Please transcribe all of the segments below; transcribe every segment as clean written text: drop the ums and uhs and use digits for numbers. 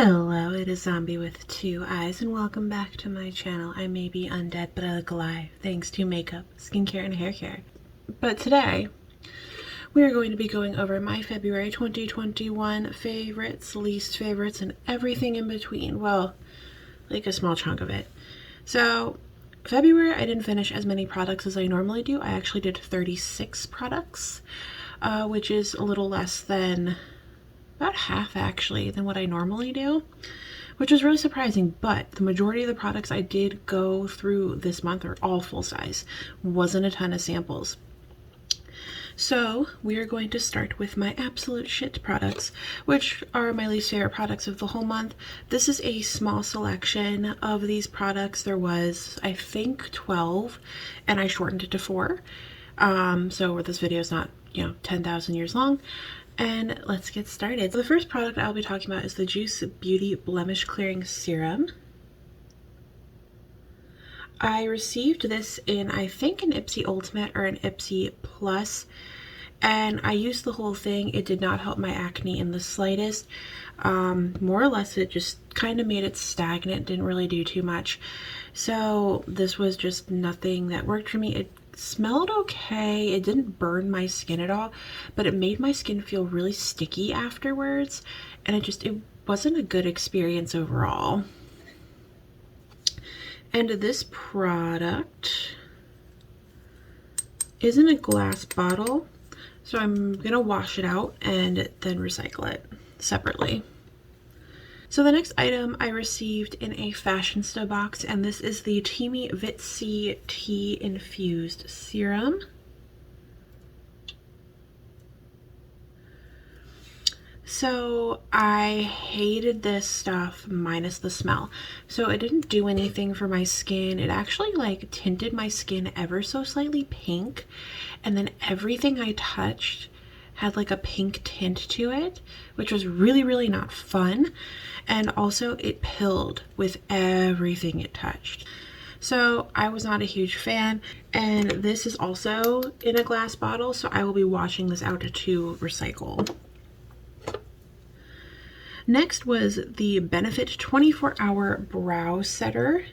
Hello, it is Zombie with two eyes, and welcome back to my channel. I may be undead, but I look alive, thanks to makeup, skincare, and hair care. But today, we are going to be going over my February 2021 favorites, least favorites, and everything in between. Well, like a small chunk of it. So, February, I didn't finish as many products as I normally do. I actually did 36 products, which is a little less than about half actually than what I normally do, which was really surprising. But the majority of the products I did go through this month are all full size. Wasn't a ton of samples. So we are going to start with my absolute shit products, which are my least favorite products of the whole month. This is a small selection of these products. There was, I think, 12, and I shortened it to 4. So this video is not, 10,000 years long. And let's get started. So the first product I'll be talking about is the Juice Beauty Blemish Clearing Serum. I received this in, I think, an Ipsy Ultimate or an Ipsy Plus, and I used the whole thing. It did not help my acne in the slightest. More or less, it just kind of made it stagnant, didn't really do too much. So this was just nothing that worked for me. It smelled okay. It didn't burn my skin at all, but it made my skin feel really sticky afterwards, and it wasn't a good experience overall. And this product is in a glass bottle, so I'm gonna wash it out and then recycle it separately. So the next item I received in a Fashionista box, and this is the Teami Vitsy Tea Infused Serum. So I hated this stuff minus the smell. So it didn't do anything for my skin. It actually tinted my skin ever so slightly pink, and then everything I touched had a pink tint to it, which was really, really not fun. And also it pilled with everything it touched. So I was not a huge fan. And this is also in a glass bottle, so I will be washing this out to recycle. Next was the Benefit 24-Hour Brow Setter.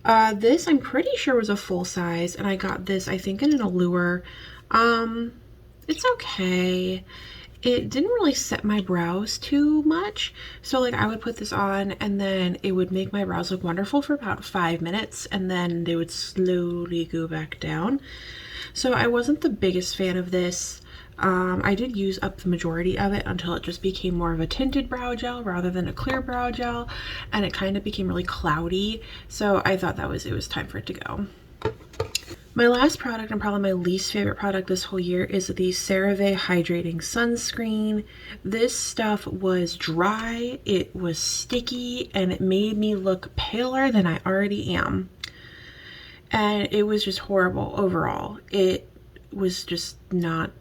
This I'm pretty sure was a full size, and I got this, I think, in an Allure. It's okay. It didn't really set my brows too much. So I would put this on and then it would make my brows look wonderful for about 5 minutes, and then they would slowly go back down. So I wasn't the biggest fan of this. I did use up the majority of it until it just became more of a tinted brow gel rather than a clear brow gel, and it kind of became really cloudy. So I thought it was time for it to go. My last product, and probably my least favorite product this whole year, is the Cerave Hydrating Sunscreen. This stuff was dry, it was sticky, and it made me look paler than I already am. And it was just horrible overall. It was just not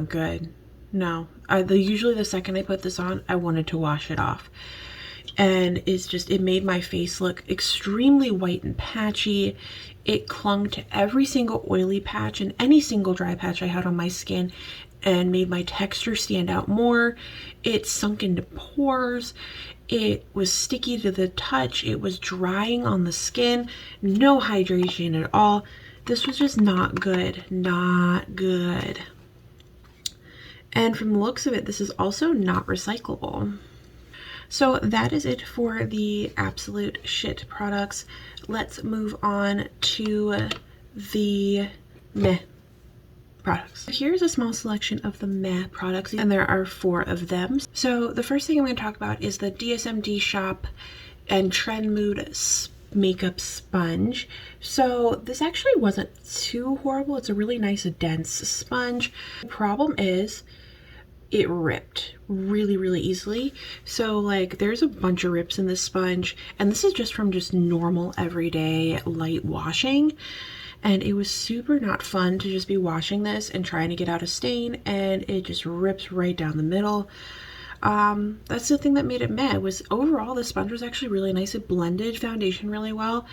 good. No. Usually the second I put this on, I wanted to wash it off. And it made my face look extremely white and patchy. It clung to every single oily patch and any single dry patch I had on my skin and made my texture stand out more. It sunk into pores. It was sticky to the touch. It was drying on the skin. No hydration at all. This was just not good. Not good. And from the looks of it, this is also not recyclable. So that is it for the absolute shit products. Let's move on to the meh products. Here's a small selection of the meh products, and there are 4 of them. So the first thing I'm going to talk about is the DSMD Shop and Trend Mood Makeup Sponge. So this actually wasn't too horrible. It's a really nice dense sponge. The problem is it ripped really, really easily. So there's a bunch of rips in this sponge, and this is just from normal everyday light washing, and it was super not fun to just be washing this and trying to get out a stain, and it just rips right down the middle. That's the thing that made it meh. Was overall the sponge was actually really nice. It blended foundation really well,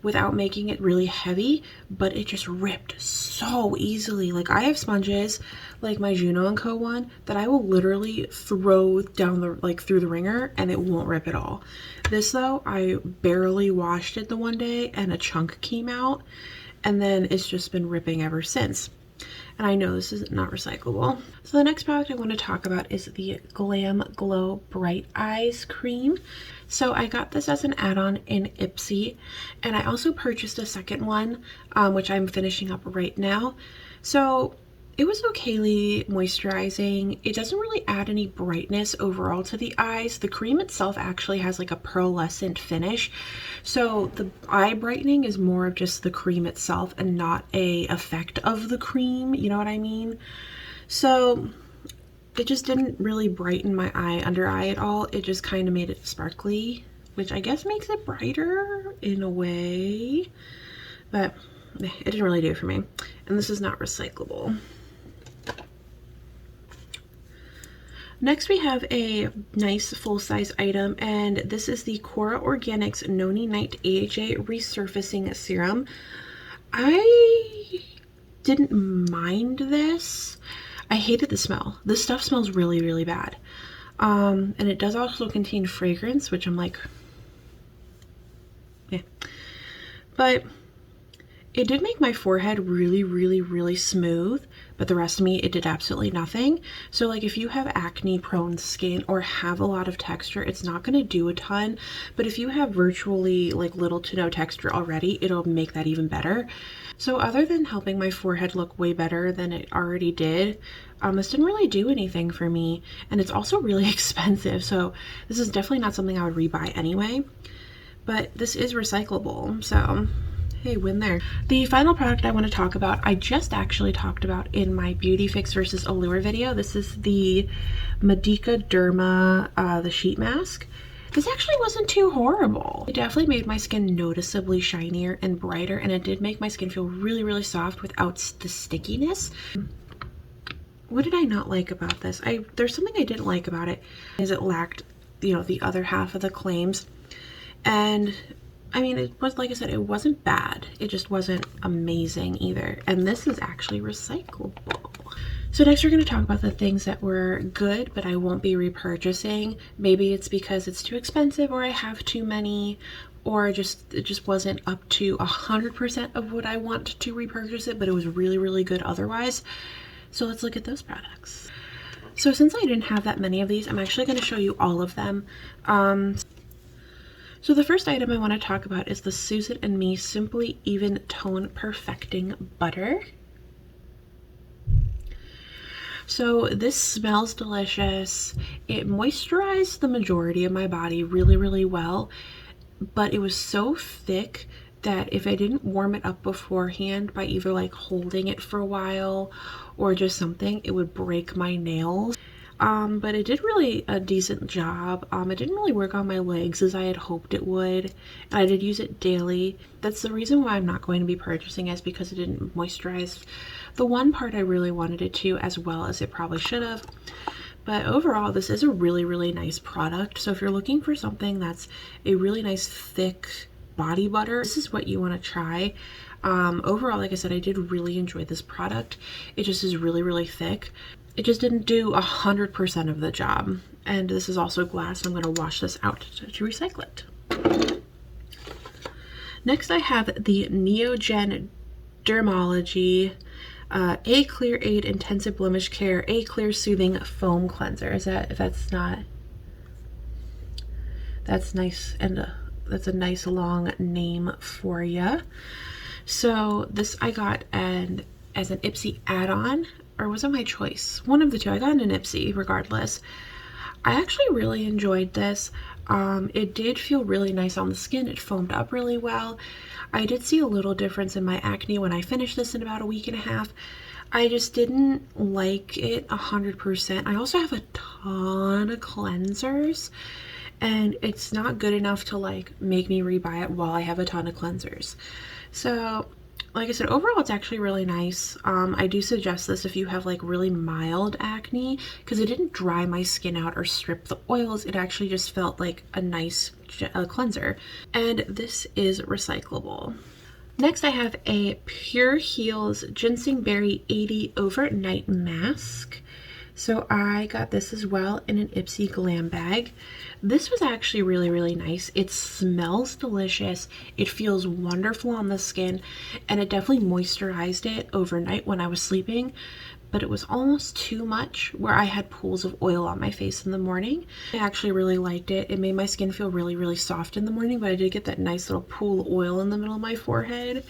without making it really heavy, but it just ripped so easily. Like I have sponges like my Juno & Co one that I will literally throw down the through the ringer and it won't rip at all. This though, I barely washed it the one day and a chunk came out, and then it's just been ripping ever since. And I know this is not recyclable. So the next product I want to talk about is the Glam Glow Bright Eyes Cream. So I got this as an add-on in Ipsy, and I also purchased a second one, which I'm finishing up right now. So it was okayly moisturizing. It doesn't really add any brightness overall to the eyes. The cream itself actually has like a pearlescent finish. So the eye brightening is more of just the cream itself and not a effect of the cream, you know what I mean? So it just didn't really brighten my under eye at all. It just kind of made it sparkly, which I guess makes it brighter in a way, but it didn't really do it for me. And this is not recyclable. Next we have a nice full-size item, and this is the Cora Organics Noni Night AHA Resurfacing Serum. I didn't mind this. I hated the smell. This stuff smells really, really bad. And it does also contain fragrance, which I'm like, yeah. But it did make my forehead really, really, really smooth, but the rest of me, it did absolutely nothing. So like if you have acne prone skin or have a lot of texture, it's not going to do a ton. But if you have virtually like little to no texture already, it'll make that even better. So other than helping my forehead look way better than it already did, this didn't really do anything for me. And it's also really expensive. So this is definitely not something I would rebuy anyway, but this is recyclable. So hey, win there. The final product I want to talk about, I just actually talked about in my Beauty Fix versus Allure video. This is the Medica Derma, the sheet mask. This actually wasn't too horrible. It definitely made my skin noticeably shinier and brighter, and it did make my skin feel really, really soft without the stickiness. What did I not like about this? There's something I didn't like about it, is it lacked, you know, the other half of the claims. And I mean, it was, like I said, it wasn't bad. It just wasn't amazing either. And this is actually recyclable. So next we're going to talk about the things that were good, but I won't be repurchasing. Maybe it's because it's too expensive, or I have too many, or it just wasn't up to 100% of what I want to repurchase it, but it was really, really good otherwise. So let's look at those products. So since I didn't have that many of these, I'm actually going to show you all of them. So the first item I want to talk about is the Susan and Me Simply Even Tone Perfecting Butter. So this smells delicious. It moisturized the majority of my body really, really well, but it was so thick that if I didn't warm it up beforehand by either like holding it for a while or just something, it would break my nails. But it did really a decent job. It didn't really work on my legs as I had hoped it would, and I did use it daily. That's the reason why I'm not going to be purchasing it, is because it didn't moisturize the one part I really wanted it to as well as it probably should have. But overall, this is a really, really nice product. So if you're looking for something that's a really nice thick body butter, this is what you want to try. Overall, like I said, I did really enjoy this product. It just is really, really thick. It just didn't do 100% of the job. And this is also glass, so I'm going to wash this out to recycle it. Next, I have the Neogen Dermology A Clear Aid Intensive Blemish Care A Clear Soothing Foam Cleanser. That's nice, and that's a nice long name for you. So this I got as an Ipsy add-on, or was it my choice? One of the two. I got an Ipsy regardless. I actually really enjoyed this. It did feel really nice on the skin. It foamed up really well. I did see a little difference in my acne when I finished this in about a week and a half. I just didn't like it 100%. I also have a ton of cleansers, and it's not good enough to like make me rebuy it while I have a ton of cleansers. So like I said, overall it's actually really nice. I do suggest this if you have like really mild acne, because it didn't dry my skin out or strip the oils. It actually just felt like a nice cleanser. And this is recyclable. Next I have a Pure Heals Ginseng Berry 80 Overnight Mask. So I got this as well in an Ipsy Glam bag. This was actually really, really nice. It smells delicious. It feels wonderful on the skin, and it definitely moisturized it overnight when I was sleeping, but it was almost too much where I had pools of oil on my face in the morning. I actually really liked it. It made my skin feel really, really soft in the morning, but I did get that nice little pool of oil in the middle of my forehead.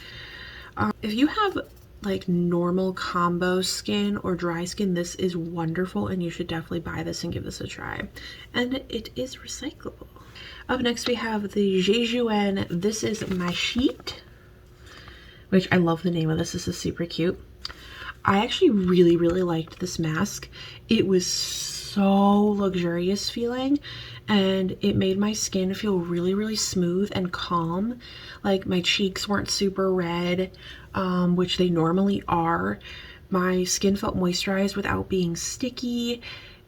If you have like normal combo skin or dry skin, this is wonderful, and you should definitely buy this and give this a try. And it is recyclable. Up next we have the Jejuan This Is My Sheet, which I love the name of this. This is super cute. I actually really, really liked this mask. It was so luxurious feeling, and it made my skin feel really, really smooth and calm. Like my cheeks weren't super red, which they normally are. My skin felt moisturized without being sticky,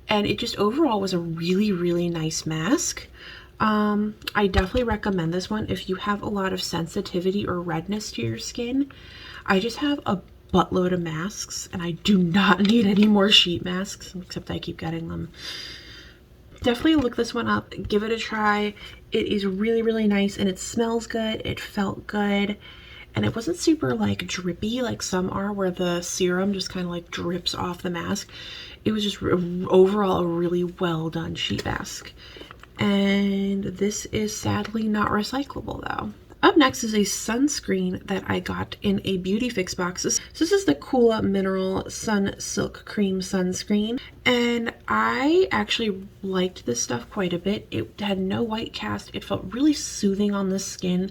and it just overall was a really, really nice mask. I definitely recommend this one if you have a lot of sensitivity or redness to your skin. I just have a buttload of masks, and I do not need any more sheet masks, except I keep getting them. Definitely look this one up, give it a try. It is really, really nice, and it smells good, it felt good, and it wasn't super like drippy like some are, where the serum just kind of like drips off the mask. It was just overall a really well done sheet mask. And this is sadly not recyclable though. Up next is a sunscreen that I got in a Beauty Fix box. So this is the Kula Mineral Sun Silk Cream Sunscreen, and I actually liked this stuff quite a bit. It had no white cast. It felt really soothing on the skin.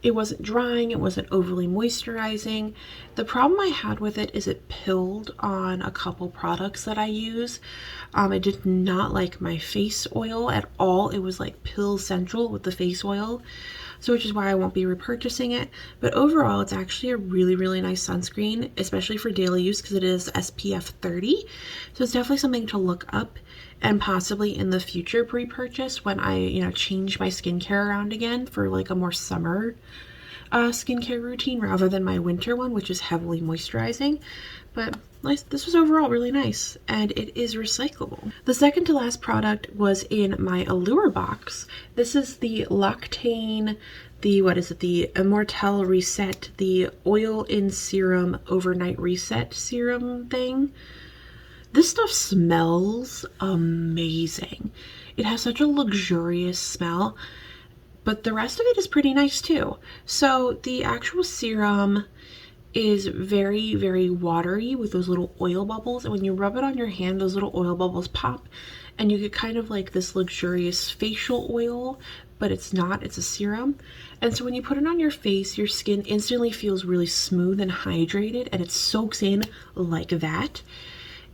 It wasn't drying, it wasn't overly moisturizing. The problem I had with it is it pilled on a couple products that I use. I did not like my face oil at all. It was like pill central with the face oil, so which is why I won't be repurchasing it. But overall, it's actually a really, really nice sunscreen, especially for daily use, because it is SPF 30. So it's definitely something to look up, and possibly in the future pre-purchase when I, change my skincare around again for like a more summer skincare routine rather than my winter one, which is heavily moisturizing. But this was overall really nice, and it is recyclable. The second to last product was in my Allure box. This is the Loctane, the Immortelle Reset, the Oil in Serum Overnight Reset Serum thing. This stuff smells amazing. It has such a luxurious smell, but the rest of it is pretty nice too. So the actual serum is very, very watery with those little oil bubbles, and when you rub it on your hand, those little oil bubbles pop, and you get kind of like this luxurious facial oil, but it's not, it's a serum. And so when you put it on your face, your skin instantly feels really smooth and hydrated, and it soaks in like that.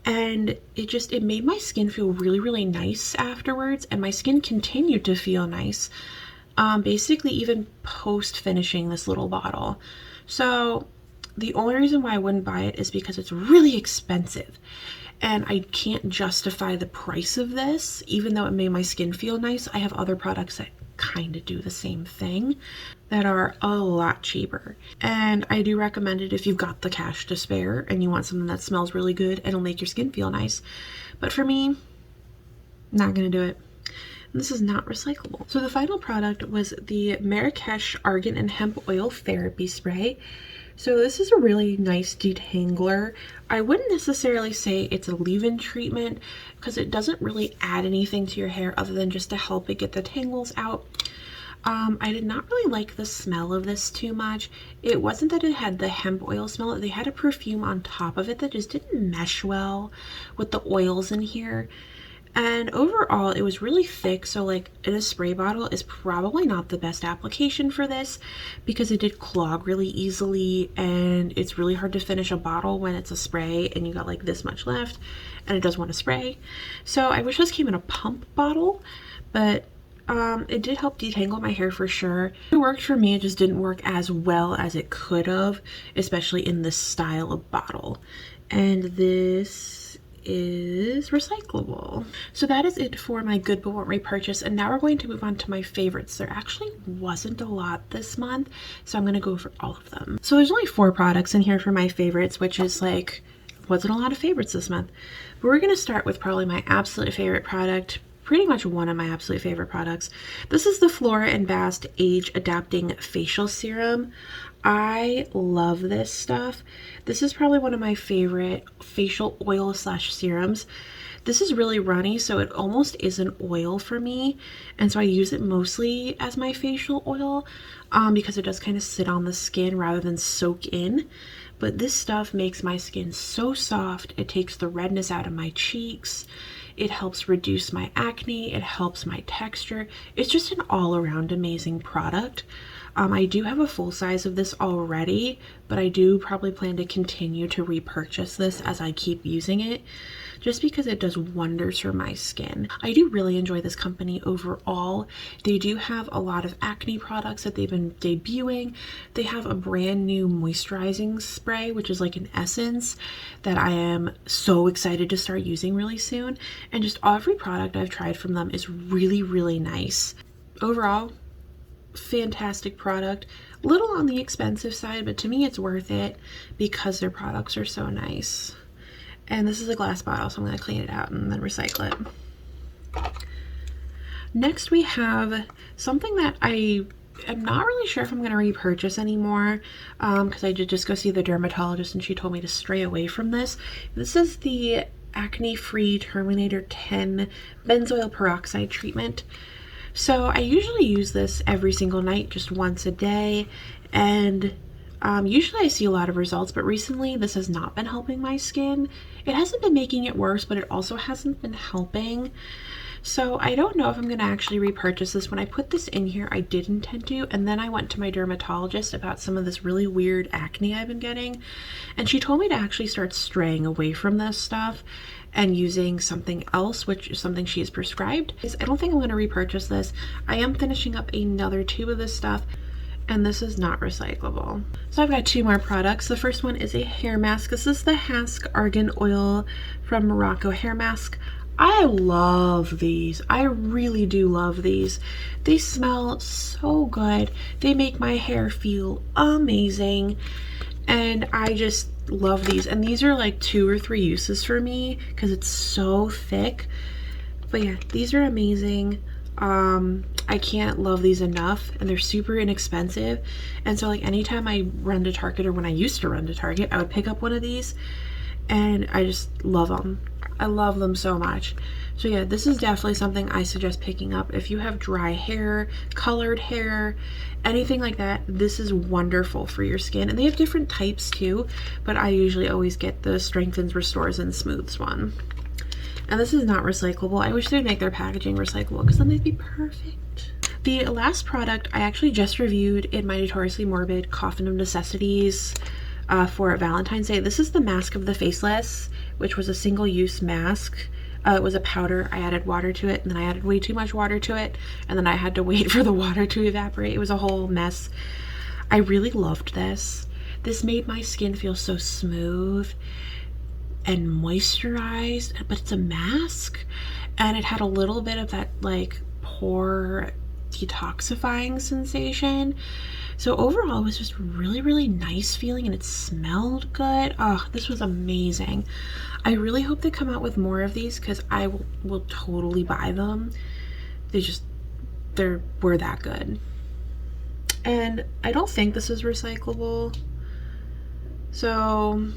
And it made my skin feel really, really nice afterwards, and my skin continued to feel nice, basically even post finishing this little bottle. So the only reason why I wouldn't buy it is because it's really expensive, and I can't justify the price of this. Even though it made my skin feel nice, I have other products that kind of do the same thing that are a lot cheaper, and I do recommend it if you've got the cash to spare and you want something that smells really good and will make your skin feel nice. But for me, not gonna do it. And this is not recyclable. So the final product was the Marrakech Argan and Hemp Oil Therapy Spray. So this is a really nice detangler. I wouldn't necessarily say it's a leave-in treatment, because it doesn't really add anything to your hair other than just to help it get the tangles out. I did not really like the smell of this too much. It wasn't that it had the hemp oil smell, they had a perfume on top of it that just didn't mesh well with the oils in here. And overall, it was really thick, so like in a spray bottle is probably not the best application for this, because it did clog really easily, and it's really hard to finish a bottle when it's a spray and you got like this much left and it does want to spray. So I wish this came in a pump bottle, but It did help detangle my hair for sure. It worked for me, it just didn't work as well as it could have, especially in this style of bottle. And this is recyclable. So that is it for my good but won't repurchase, and now we're going to move on to my favorites. There actually wasn't a lot this month, so I'm going to go over all of them. So there's only 4 products in here for my favorites, which is like, wasn't a lot of favorites this month. But we're going to start with probably my absolute favorite product, pretty much one of my absolute favorite products. This is the Flora and Bast Age Adapting Facial Serum. I love this stuff. This is probably one of my favorite facial oil slash serums. This is really runny, so it almost is an oil for me, and so I use it mostly as my facial oil because it does kind of sit on the skin rather than soak in. But this stuff makes my skin so soft. It takes the redness out of my cheeks. It helps reduce my acne. It helps my texture. It's just an all-around amazing product. I do have a full size of this already, but I do probably plan to continue to repurchase this as I keep using it, just because it does wonders for my skin. I do really enjoy this company overall. They do have a lot of acne products that they've been debuting. They have a brand new moisturizing spray, which is like an essence that I am so excited to start using really soon. And just every product I've tried from them is really, really nice. Overall, fantastic product. A little on the expensive side, but to me it's worth it because their products are so nice. And this is a glass bottle, so I'm going to clean it out and then recycle it. Next we have something that I am not really sure if I'm going to repurchase anymore, because I did just go see the dermatologist and she told me to stray away from this. This is the Acne Free Terminator 10 Benzoyle Peroxide Treatment. So I usually use this every single night, just once a day, and usually I see a lot of results, but recently this has not been helping my skin. It hasn't been making it worse, but it also hasn't been helping. So I don't know if I'm going to actually repurchase this. When I put this in here, I did intend to, and then I went to my dermatologist about some of this really weird acne I've been getting, and she told me to actually start straying away from this stuff and using something else, which is something she has prescribed. I don't think I'm going to repurchase this. I am finishing up another tube of this stuff, and this is not recyclable. So I've got 2 more products. The first one is a hair mask. This is the Hask Argan Oil from Morocco hair mask. I love these. I really do love these. They smell so good. They make my hair feel amazing, and I just love these. And these are like 2 or 3 uses for me because it's so thick. But yeah, these are amazing. I can't love these enough, and they're super inexpensive. And so like anytime I run to Target, or when I used to run to Target, I would pick up one of these, and I just love them. I love them so much. So yeah, this is definitely something I suggest picking up if you have dry hair, colored hair, anything like that. This is wonderful for your skin, and they have different types too, but I usually always get the Strengthens, Restores, and Smooths one. And this is not recyclable. I wish they'd make their packaging recyclable, because then they'd be perfect. The last product I actually just reviewed in my Notoriously Morbid Coffin of Necessities for Valentine's Day. This is the Mask of the Faceless, which was a single-use mask. It was a powder. I added water to it, and then I added way too much water to it, and then I had to wait for the water to evaporate. It was a whole mess. I really loved this. This made my skin feel so smooth and moisturized, but it's a mask, and it had a little bit of that like pore detoxifying sensation. So overall, it was just really, really nice feeling, and it smelled good. Oh, this was amazing. I really hope they come out with more of these, because I will totally buy them. We're that good. And I don't think this is recyclable. So,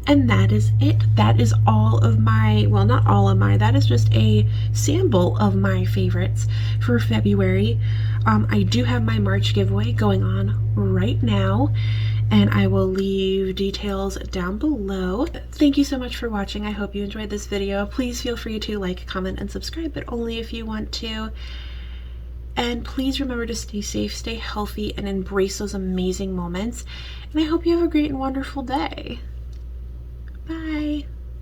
and that is it. That is all of my, well, not all of my, that is just a sample of my favorites for February. I do have my March giveaway going on right now, and I will leave details down below. Thank you so much for watching. I hope you enjoyed this video. Please feel free to like, comment, and subscribe, but only if you want to. And please remember to stay safe, stay healthy, and embrace those amazing moments. And I hope you have a great and wonderful day.